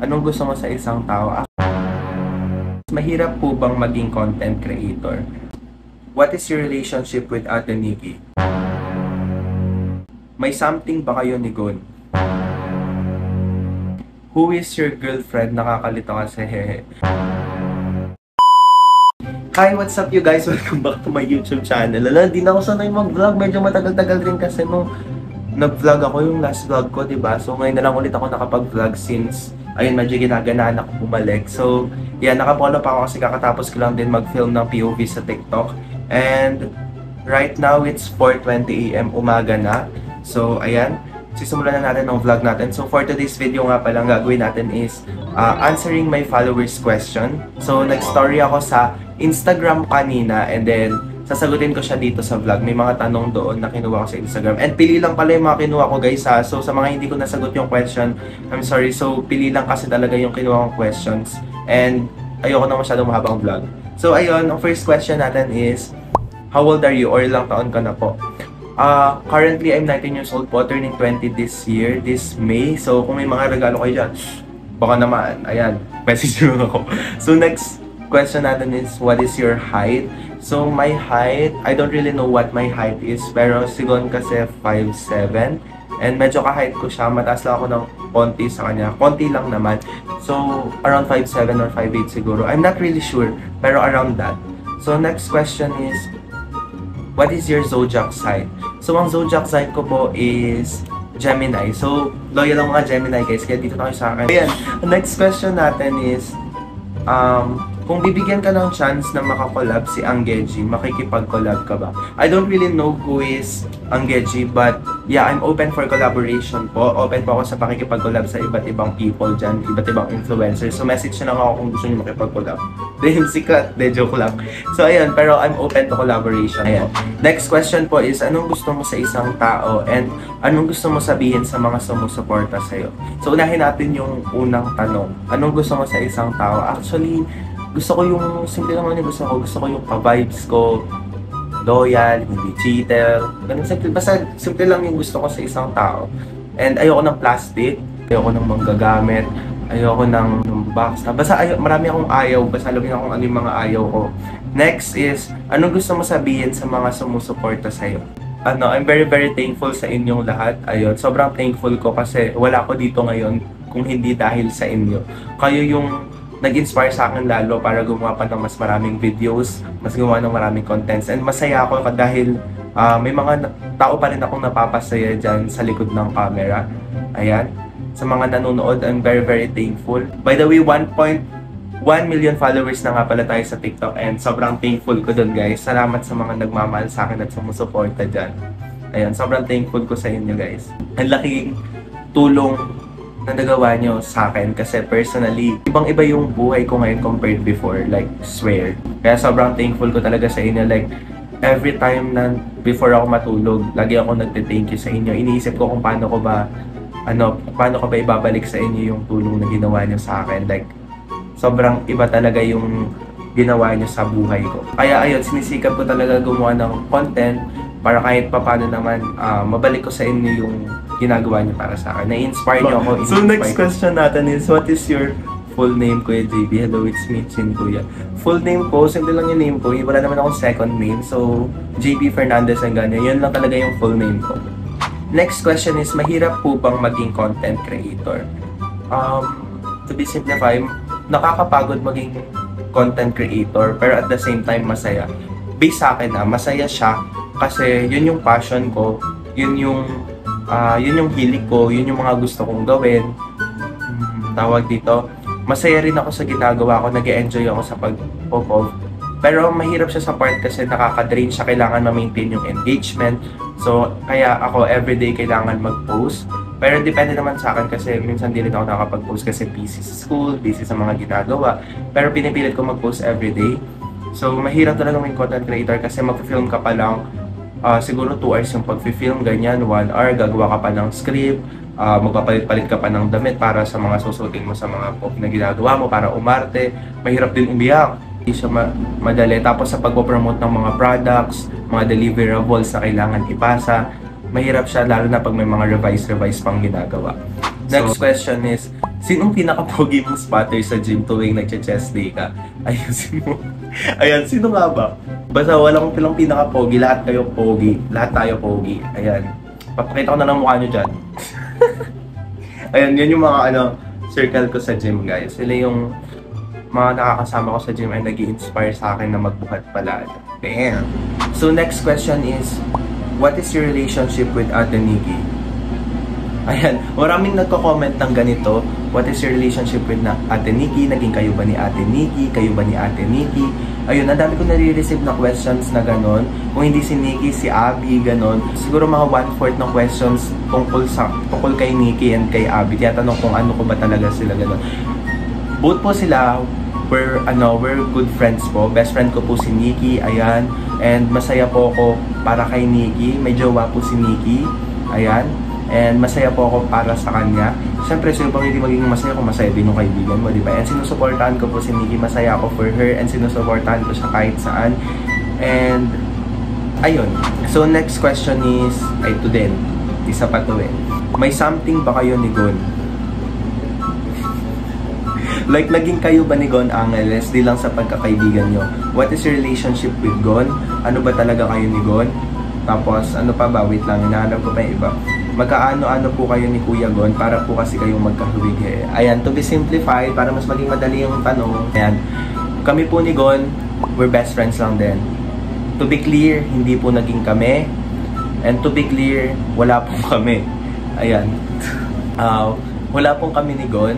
Anong gusto mo sa isang tao? Mahirap po bang maging content creator? What is your relationship with Ate Nikki? May something ba kayo ni Gon? Who is your girlfriend? Nakakalito kasi hehe. Hi, what's up you guys? Welcome back to my YouTube channel. Hindi na ako sanay mag-vlog. Medyo matagal-tagal rin kasi nung nag-vlog ako yung last vlog ko, diba? So ngayon na lang ulit ako nakapag-vlog since ayun, medyo ginaganaan ako bumalik. So, yan, nakapolo pa ako kasi kakatapos ko lang din mag-film ng POV sa TikTok. And right now, it's 4:20 AM umaga na. So, ayan, sisimulan na natin ng vlog natin. So, for today's video nga palang gagawin natin is answering my followers' question. So, nag-story ako sa Instagram kanina and then sasagutin ko siya dito sa vlog. May mga tanong doon na kinuha ko sa Instagram. And pili lang pala yung mga kinuha ko guys ha. So sa mga hindi ko nasagot yung question, I'm sorry. So pili lang kasi talaga yung kinuha kong questions. And ayoko na masyadong mahabang vlog. So ayun, ang first question natin is, how old are you? Or ilang taon ka na po? Currently, I'm 19 years old po. Turning 20 this year, this May. So kung may mga regalo kayo dyan, baka naman, ayan, message nyo ako. So next question natin is, what is your height? So my height, I don't really know what my height is, pero sigon kasi 5'7", and medyo ka-height ko siya, mataas lang ako ng konti sa kanya, konti lang naman. So around 5'7" or 5'8" siguro, I'm not really sure, pero around that. So next question is, what is your zodiac sign? So ang zodiac sign ko po is Gemini. So loyal ang mga Gemini guys, kaya dito na kayo sa akin. Ayan, next question natin is, kung bibigyan ka ng chance na makakollab si Anggeji, makikipag-collab ka ba? I don't really know who is Anggeji, but yeah, I'm open for collaboration po. Open po ako sa pakikipag-collab sa iba't ibang people dyan, iba't ibang influencers. So message na lang ako kung gusto nyo makipag-collab. Dahil sikat, joke lang. So ayun, pero I'm open to collaboration po. Next question po is, anong gusto mo sa isang tao and anong gusto mo sabihin sa mga sumusuporta sa'yo? So unahin natin yung unang tanong. Anong gusto mo sa isang tao? Actually, gusto ko yung, simple naman yung gusto ko yung pa-vibes ko, loyal, hindi cheater, ganun simple, basta simple lang yung gusto ko sa isang tao. And ayoko ng plastic, ayoko ng manggagamit, ayoko ng box, basta marami akong ayaw, basta alam niyo kung ano yung mga ayaw ko. Next is, anong gusto mo sabihin sa mga sumusuporta sa'yo? I'm very thankful sa inyong lahat. Ayun, sobrang thankful ko kasi wala ko dito ngayon kung hindi dahil sa inyo. Kayo yung nag-inspire sa akin lalo para gumawa pa ng mas maraming videos, mas gumawa ng maraming contents. And masaya ako dahil may mga tao pa rin akong napapasaya dyan sa likod ng camera. Ayan. Sa mga nanonood, I'm very thankful. By the way, 1.1 million followers na nga pala tayo sa TikTok and sobrang thankful ko dun guys. Salamat sa mga nagmamahal sa akin at sumusuporta dyan. Ayan, sobrang thankful ko sa inyo guys. Ang laking tulong na nagawa nyo sa akin kasi personally, ibang-iba yung buhay ko ngayon compared before, like, swear. Kaya sobrang thankful ko talaga sa inyo, like, every time na before ako matulog, lagi ako nagte-thank you sa inyo. Iniisip ko kung paano ko ba ibabalik sa inyo yung tulong na ginawa nyo sa akin. Like, sobrang iba talaga yung ginawa nyo sa buhay ko. Kaya ayun, sinisikap ko talaga gumawa ng content para kahit paano naman mabalik ko sa inyo yung ginagawa niyo para sa akin. Na-inspire niyo ako. So next question natin is, what is your full name, Kuya JB? Hello, it's me, Chin Kuya. Full name ko, simple lang yung name ko. Wala naman akong second name. So, JB Fernandez ang ganyan. Yun lang talaga yung full name ko. Next question is, mahirap po bang maging content creator? To be simplified, nakakapagod maging content creator, pero at the same time, masaya. Based sa akin masaya siya kasi yun yung passion ko, yun yung hilig ko, yun yung mga gusto kong gawin. Tawag dito, masaya rin ako sa ginagawa ko, nag-e-enjoy ako sa pag-pop-off. Pero mahirap siya sa part kasi nakaka-drain siya, kailangan ma-maintain yung engagement. So, kaya ako everyday kailangan mag-post. Pero depende naman sa akin kasi minsan di rin ako nakapag-post kasi busy sa school, busy sa mga ginagawa. Pero pinipilit ko mag-post everyday. So, mahirap talaga maging content creator kasi mag-film ka pa lang. Siguro 2 hours yung pag-film, ganyan, 1 hour, gagawa ka pa ng script, magpapalit-palit ka pa ng damit para sa mga susutin mo sa mga pop na ginagawa mo para umarte. Mahirap din umiyak, hindi siya madali. Tapos sa pag-promote ng mga products, mga deliverables na kailangan ipasa, mahirap siya lalo na pag may mga revise pang ginagawa. Next question is, Sinong pinaka-pogi mong spotter sa gym tuwing nagche-chest day ka? Ayusin mo. Ayan, sino nga ba? Basta walang pilang pinaka-pogi, lahat kayo pogi. Lahat tayo pogi. Ayan. Papakita ko na lang mukha nyo dyan. Ayan, yan yung mga circle ko sa gym, guys. Sila yung mga nakakasama ko sa gym ay nag-i-inspire sa akin na magbuhat pala. Bam! So next question is, what is your relationship with Ate Nikki? Ayan, maraming nagko-comment ng ganito. What is your relationship with Ate Nikki? Naging kayo ba ni Ate Nikki? Kayo ba ni Ate Nikki? Ayun, ang dami ko nare-receive na questions na ganon. Kung hindi si Nikki, si Abby, ganon. Siguro mga 1/4 ng questions tungkol kay Nikki and kay Abby. Tiyatanong kung ano ko ba talaga sila ganon. Both po sila, we're good friends po. Best friend ko po si Nikki, ayan. And masaya po ako para kay Nikki. May jowa po si Nikki, ayan. And masaya po ako para sa kanya. Siyempre, sino pang hindi magiging masaya kung masaya din yung kaibigan mo, di ba? And sinusuportahan ko po si Nikki. Masaya ako for her. And sinusuportahan ko siya kahit saan. And, ayun. So, next question is, ay ito din. Isa pa to eh. May something ba kayo ni Gon? Like, naging kayo ba ni Gon Angeles? Di lang sa pagkakaibigan nyo. What is your relationship with Gon? Ano ba talaga kayo ni Gon? Tapos, ano pa ba? Wait lang, hinahanap ko pa yung iba. Magkaano-ano po kayo ni Kuya Gon para po kasi kayong magkahuwig eh. Ayan, to be simplified, para mas maging madali yung tanong. Ayan, kami po ni Gon, we're best friends lang din. To be clear, hindi po naging kami. And to be clear, wala po kami. Ayan. Wala pong kami ni Gon.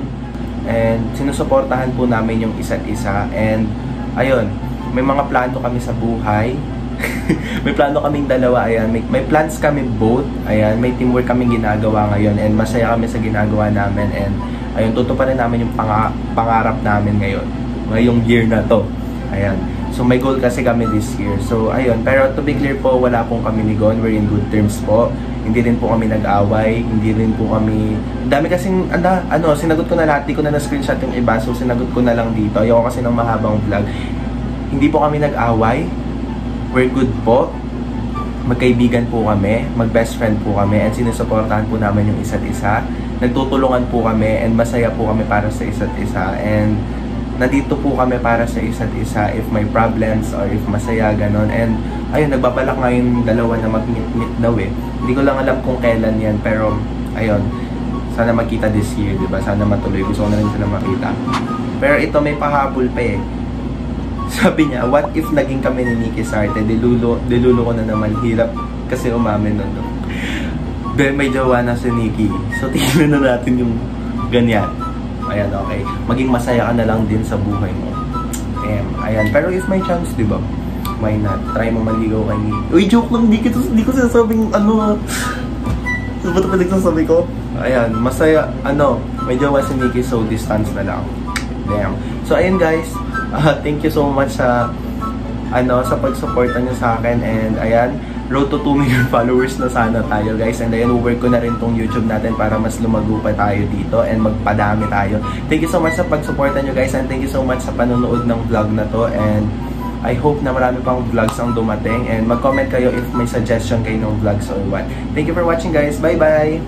And sinusuportahan po namin yung isa't isa. And ayun, may mga plano kami sa buhay. May plano kaming dalawa, ayan. May plans kami both. Ayan, may teamwork kaming ginagawa ngayon and masaya kami sa ginagawa namin and ayun, tutuparin namin yung pangarap namin ngayong year na to. Ayan. So may goal kasi kami this year. So ayun, pero to be clear po, wala pong kami ni Gon. We're in good terms po. Hindi rin po kami nag-away, hindi rin po kami... Dami kasing, sinagot ko na lahat, di ko na na-screenshot yung iba, so sinagot ko na lang dito. Ayoko kasi ng mahabang vlog. Hindi po kami nag-away. We're good po. Magkaibigan po kami. Mag-best friend po kami. And sinusuportahan po namin yung isa't isa. Nagtutulungan po kami. And masaya po kami para sa isa't isa. And nandito po kami para sa isa't isa if may problems or if masaya, ganon. And ayun, nagbabalak nga yung dalawa na mag-meet daw eh. Hindi ko lang alam kung kailan yan. Pero ayun, sana magkita this year, diba? Sana matuloy. Gusto ko na rin sila makita. Pero ito may pahabol pa eh. Sabi niya, what if naging kami ni Nikki Sarte? Dilulo ko na naman. Hirap kasi umamin nun. No? Then may jowa na si Nikki. So tingnan na natin yung ganyan. Ayan, okay. Maging masaya ka na lang din sa buhay mo. Ayan. Pero if may chance, di ba? Why not? Try mo maligaw kay Nikki. Uy, joke lang. Hindi ko sinasabing ano. Ano ba ito pinagsasabi ko? Ayan, masaya. May jowa si Nikki, so distance na lang. Damn. So ayun guys. Thank you so much sa pag-suporta niyo sa akin and ayan, road to 2 million followers na sana tayo guys, and ayan, work ko na rin tong YouTube natin para mas lumago pa tayo dito and magpadami tayo. Thank you so much sa pag-suporta niyo guys, and thank you so much sa panonood ng vlog na to, and I hope na marami pang vlogs ang dumating, and mag-comment kayo if may suggestion kayo ng vlogs or what. Thank you for watching guys, bye bye!